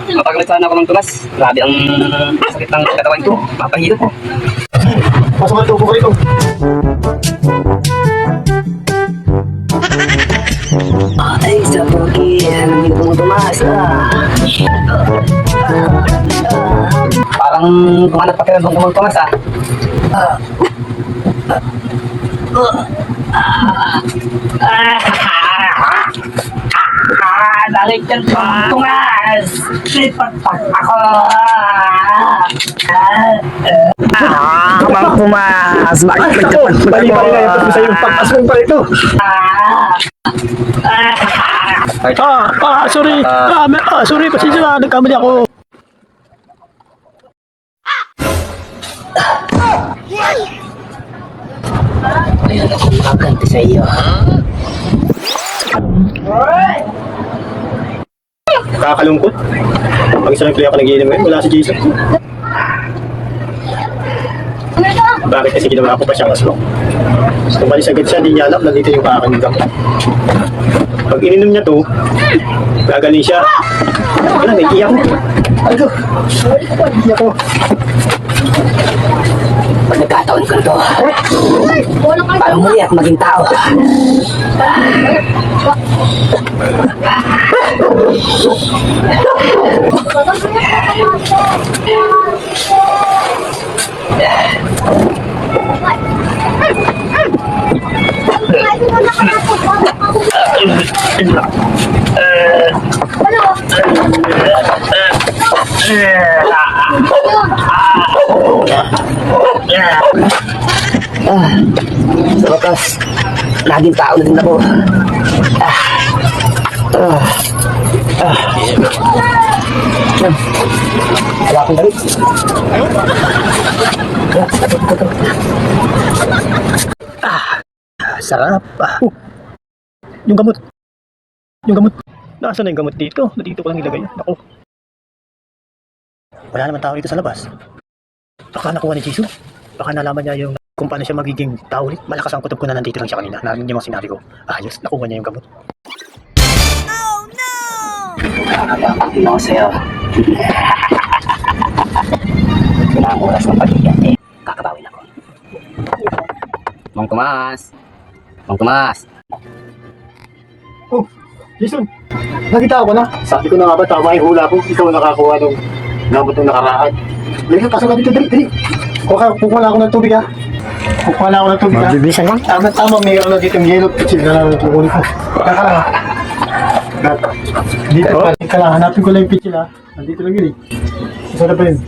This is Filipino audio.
Mapagalit sana ako ng tumas. Grabe ang sakit ng katawan ko. Mapahilo ko. Pasok ang tubo ko rito. Ay, sa bukid. Hindi ko tumas. Parang kumanap pa kayo nung tumas ah. Dahil yan tungas! Lipat-pat ako! Mang pumas! Bakit Bali-bali na ito sa yung pagpasok pa rito. Sorry. Sorry, pasensya na. Nagkamali ako. Ayun ako makaganti sa iyo. Nakakalungkot. Pag isang play ako nag-iinom ngayon, wala si Jason. Bakit kasi ginawa ko pa siyang aslo? Tumalis agad siya, di niya alam, nandito yung kakakanigam. Pag ininom niya to, gagaling siya. Wala, may iyak mo. Ayo, iyak ko. Pag nagkataon ko ito, parang muli ako maging tao. Sa wakas, naging tao na din ako. Wala akong damit. Sarap. Yung gamot. Yung gamot. Nasaan na yung gamot dito? Dito ko lang ilagay. Ako. Wala naman tao dito sa labas. Baka nakuha ni Jesus. Baka nalaman niya yung kung paano siya magiging tao ulit. Malakas ang kutob ko na nandito lang siya kanina. Narinig niya mga sinabi ko. Ayos, nakuha niya yung gamot. Nakakapagpapin ako sa'yo. Kailangan oras ng pag-iyan eh. Kakabawin ako. Mang Tomas! Mang Tomas! Oh, Jason, nakita ko na. Sabi ko na nga ba, tama yung hula ko. Ikaw nakakuha nung gamot nung nakaraan. Dali, pasok na dito, dali. Kukuha na ako ng tubig ha. Kukuha na ako ng tubig ha. Bibisan lang. Tama, mayroon na dito yung yellow. Chill na lang yung kukunin ko. Kaka lang ha. Dito pa. Ika lang, hanapin ko lang yung pitchil ha. Nandito lang yun eh. Isa na ba yun?